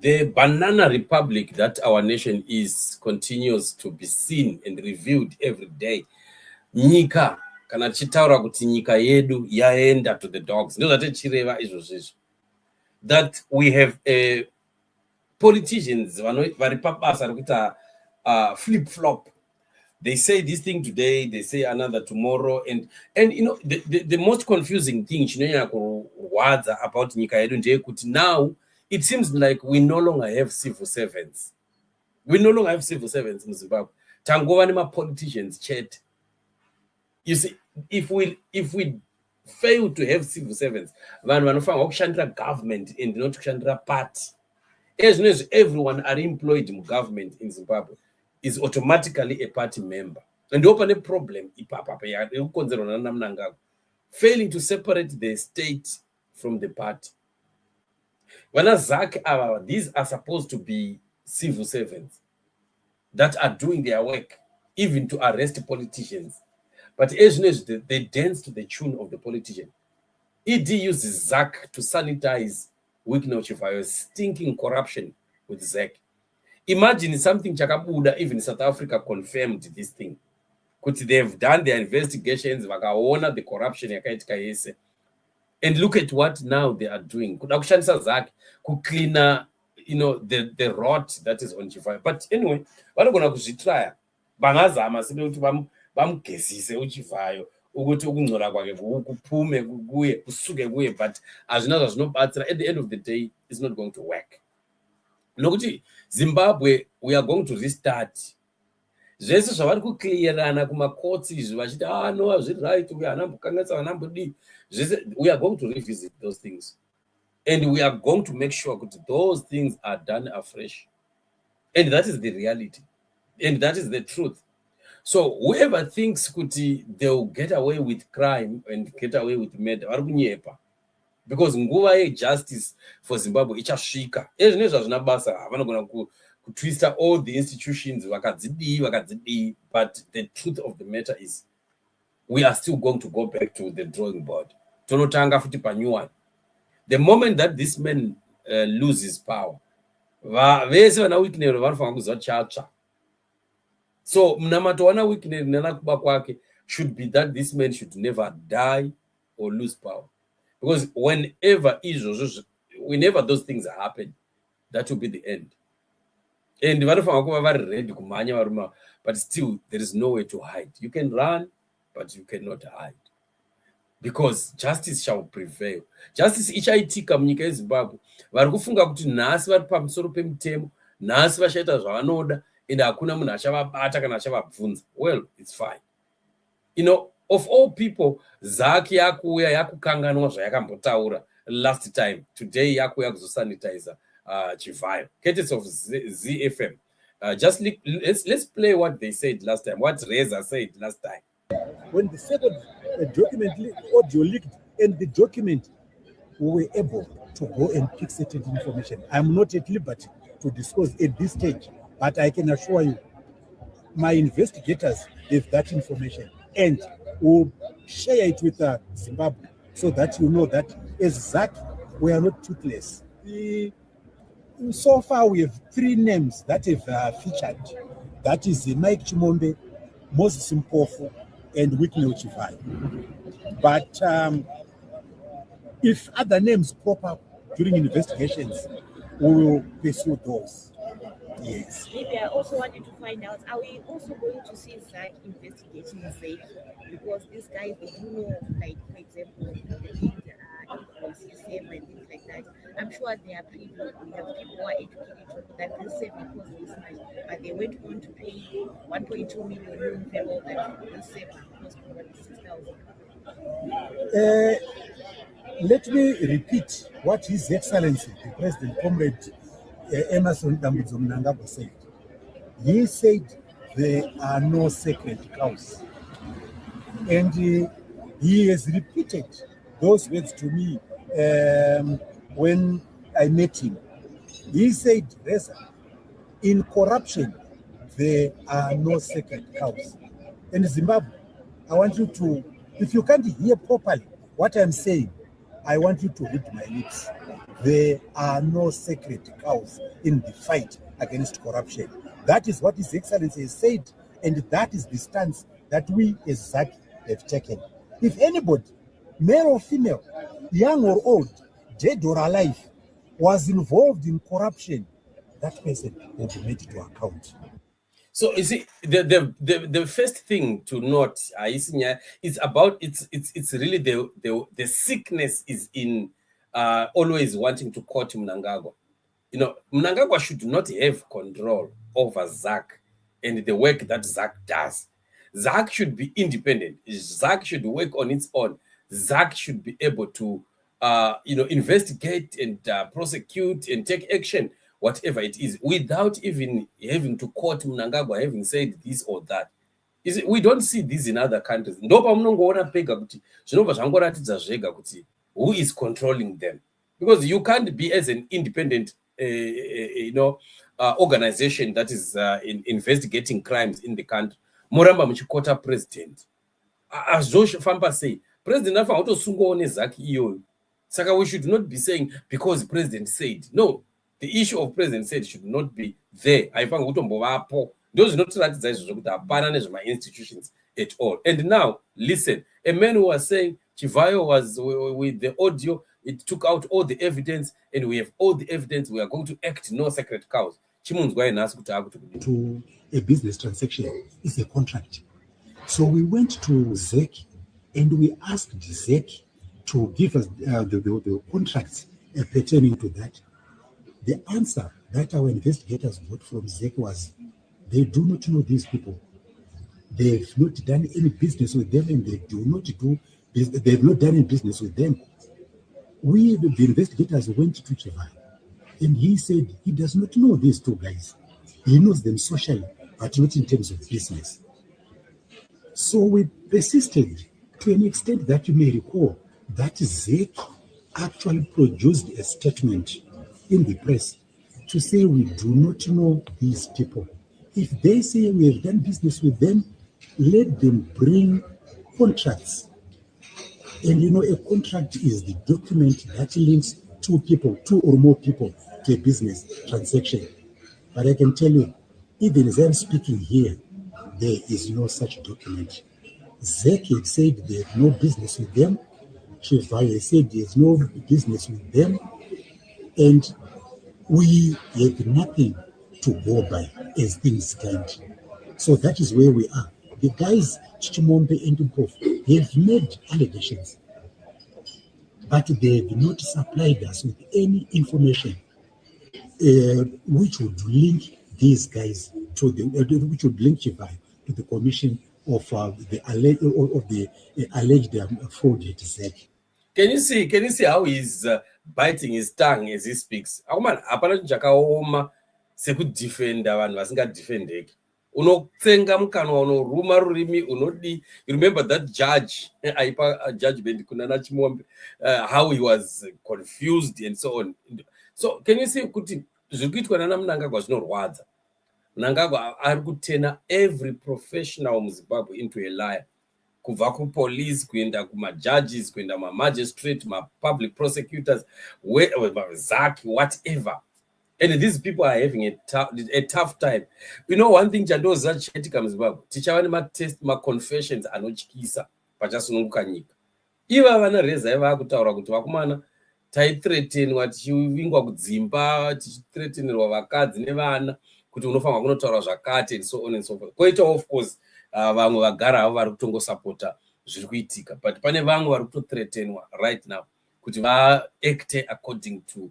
The banana republic that our nation is continues to be seen and revealed every day. Nyika, kana chitaura kuti nyika yedu yaenda to the dogs. Chireva izvozvo. That we have politicians flip-flop. They say this thing today, they say another tomorrow, and you know the most confusing thing about nyika yedu now it seems like we no longer have civil servants. We no longer have civil servants in Zimbabwe. Tangova politicians chat. You see, if we fail to have civil servants, government and not kushandira party. As soon as everyone are employed in government in Zimbabwe is automatically a party member. And open a problem, failing to separate the state from the party. When Zacc these are supposed to be civil servants that are doing their work, even to arrest politicians. But as soon as they dance to the tune of the politician, ED uses Zacc to sanitize Wicknell Chivayo'S stinking corruption with Zacc. Imagine something Chakabuda, even South Africa confirmed this thing. Could they have done their investigations, vakaona the corruption yakaitika yese. And look at what now they are doing. Could Zacc could clean the rot that is on Chivayo. But anyway, what are going to try? Bangazama bamgesise uchivayo ukuthi ukungcola kwakhe kuphume kuye kusuke kuye, but as no but at the end of the day it's not going to work. Nokuthi Zimbabwe we are going to restart. Zvese zvavari kuclearana kuma courts izvi vachiti no hazviri right we are going to revisit those things, and we are going to make sure that those things are done afresh, and that is the reality, and that is the truth. So whoever thinks they'll get away with crime and get away with murder, because nguva justice for Zimbabwe ichasvika. Ezvinezvi hazvina basa, vanogona twist all the institutions vakadzidi, but the truth of the matter is we are still going to go back to the drawing board. Tonotanga futi pa new one. The moment that this man loses power, vese vana Wicknell vanofanira kuzochatsva. So mnamatowana Wicknell nanakuba kwake should be that this man should never die or lose power, because whenever those things happen, that will be the end. And vanofanira kuva vari ready kumhanya varuma, but still there is no way to hide. You can run, but you cannot hide, because justice shall prevail. Justice ichaitika munyika yeZimbabwe. Vari kufunga kuti nhasi vari pamusoro pemutemo, nhasi vachaita zvavanoda, and hakuna munhu achavabata kana achavabvunza. Well, it's fine. Of all people, Zacc yakuuya yakukanganwa zvayakambotaura last time. Today yakuuya kuzosanitize Chivayo. Courtesy of ZFM. Let's play what they said last time, what Reza said last time. When the second document audio leaked, and the document, we were able to go and pick certain information. I'm not at liberty to disclose at this stage, but I can assure you, my investigators have that information, and will share it with Zimbabwe, so that you know that as Zacc, we are not toothless. So far, we have 3 names that have featured. That is Mike Chimombe, Moses Mpofu, and Wicknell Chivayo. But if other names pop up during investigations, we will pursue those. Yes. Maybe I also wanted to find out, are we also going to see Zacc investigating Zacc? Because these guys, they do know, like, for example, invoices and things like that. I'm sure there are people who are educated that this save because this much, but they went on to pay 1.2 million for all that this save cost probably 6,000. Let me repeat what His Excellency, the President, Comrade Emerson Dambudzo Mnangagwa said. He said there are no sacred cows. And he has repeated those words to me when I met him. He said, Reza, In corruption, there are no sacred cows. In Zimbabwe, I want you to, if you can't hear properly what I'm saying, I want you to read my lips. There are no sacred cows in the fight against corruption. That is what His Excellency has said, and that is the stance that we as Zacc have taken. If anybody, male or female, young or old, dead or alive, was involved in corruption, that person will be made to account. So you see, the first thing to note, is about it's really the sickness is in always wanting to court Mnangagwa. You know, Mnangagwa should not have control over Zacc and the work that Zacc does. Zacc should be independent. Zacc should work on its own. Zacc should be able to investigate and prosecute and take action, whatever it is, without even having to quote Mnangagwa having said this or that. We don't see this in other countries. Who is controlling them? Because you can't be as an independent organization that is investigating crimes in the country. Moramba Mchikota president. As Josh Fampa say, President Afa Autosungo ne Zacc iyo. Saka, we should not be saying because president said. No, the issue of president said should not be there. I found those not that my institutions at all. And now, listen, a man who was saying Chivayo was with the audio, it took out all the evidence, and we have all the evidence. We are going to act no sacred cows. To a business transaction is a contract. So we went to Zacc and we asked Zacc to give us the contracts pertaining to that. The answer that our investigators got from Zacc was they do not know these people. They've not done any business with them, and they've not done any business with them. We, the investigators, went to Chivayo, and he said he does not know these two guys. He knows them socially, but not in terms of business. So we persisted to an extent that you may recall that Zacc actually produced a statement in the press to say we do not know these people. If they say we have done business with them, let them bring contracts. And a contract is the document that links two or more people to a business transaction. But I can tell you, even as I'm speaking here, there is no such document. Zacc had said they have no business with them. Chivayo said there is no business with them. And we have nothing to go by as things stand. So that is where we are. The guys, Chichimombe and Dubov, have made allegations, but they have not supplied us with any information which would link these guys to which would link Chivayo to the commission of the alleged fraud at Zacc. Can you see how he's biting his tongue as he speaks? Hapana chakaoma sekudefenda vanhu vasingadefendeki. Unotsenga mukanwa, unoruma rurimi, unodi. You remember that judge, aipa judgment kunana Chimombe, how he was confused and so on. So can you see kuti zvikuitwa nana Mnangagwa zvinorwadza? Mnangagwa ari kutena every professional muZimbabwe into a liar. Kubva kupolice, kuenda kumajudges, kuenda magistrate, public prosecutors, Zacc, whatever. And these people are having a tough time. You know, one thing chandoza chichiitika muZimbabwe, tichava nematest, confessions anotyisa pachasununguka nyika. Iva vana reza vakutaura kuti vakomana taithreatenwa, tichivingwa kudzimba, tichithreatenirwa vakadzi nevana kuti unofanirwa kunotaura zvakati, and so on and so forth. Koita of course vamwe vagara avo vari kutongosapota zviri kuitika, but pane vamwe vari kutothreatenwa right now kuti vaacte according to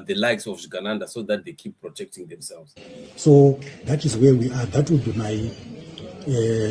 the likes of Zvigananda, so that they keep protecting themselves. So that is where we are. That would be my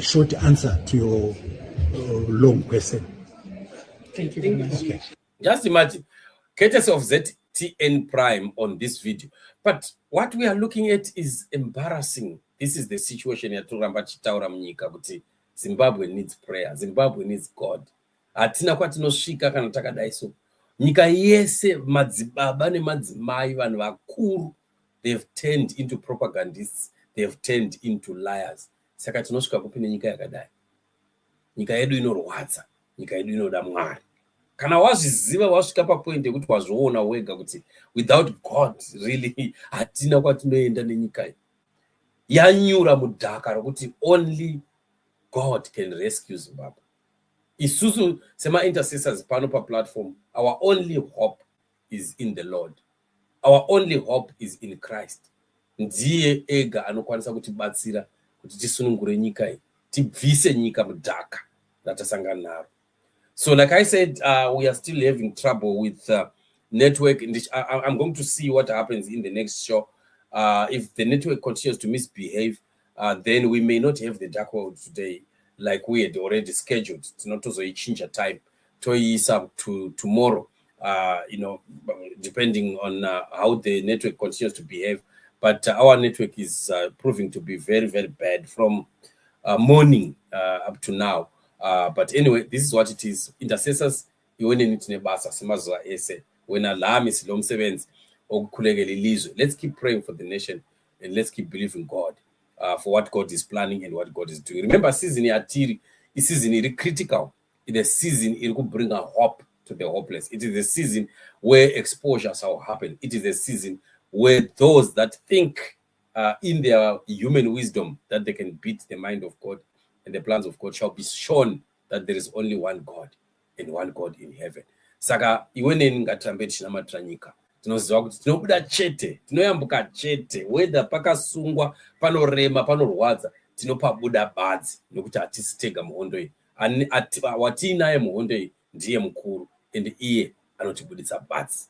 short answer to your long question. Thank you very much. Okay. Just imagine, courtesy of ZTN Prime on this video. But what we are looking at is embarrassing. This is the situation yatoramba chitaura munyika kuti Zimbabwe needs prayer. Zimbabwe needs God. Hatina kwatinosvika kana takadai so. Nyika yese madzibaba nemadzimai vanhu vakuru They have turned into propagandists. They have turned into liars. Saka tinosvika kupi nenyika yakadai. Nyika yedu inorwadza, nyika yedu inoda Mwari. Kana wazviziva wasvika papoint yekuti wazviona wega kuti without God really hatina kwatinoenda nenyika iyi. Yanyura mudhaka rokuti only God can rescue Zimbabwe. Isusu sema intercessors pano pa platform, our only hope is in the Lord. Our only hope is in Christ. Ndiye ega anokwanisa kutibatsira kuti tisunungure nyika iyi, tibvise nyika mudhaka ratasangana naro. So like I said, we are still having trouble with network. I'm going to see what happens in the next show. If the network continues to misbehave, then we may not have the Dark World today like we had already scheduled. It's not also a change of time. To tomorrow, depending on how the network continues to behave. But our network is proving to be very, very bad from morning up to now. But anyway, this is what it is. Intercessors, when alarm is let's keep praying for the nation and let's keep believing God for what God is planning and what God is doing. Remember, season Atiri is season critical. It is a season it will bring a hope to the hopeless. It is a season where exposure shall happen. It is a season where those that think in their human wisdom that they can beat the mind of God and the plans of God shall be shown that there is only one God and one God in heaven. Saka iweneni ngatambeti namatranyika. Tinoziva kuti tinobuda chete, tinoyambuka chete, whether pakasungwa, panorema, panorwadza, tinopabuda badzi nokuti hatisitega muhondo iyi. Watinaye muhondo iyi ndiye mukuru and iye anotibuditsa badzi.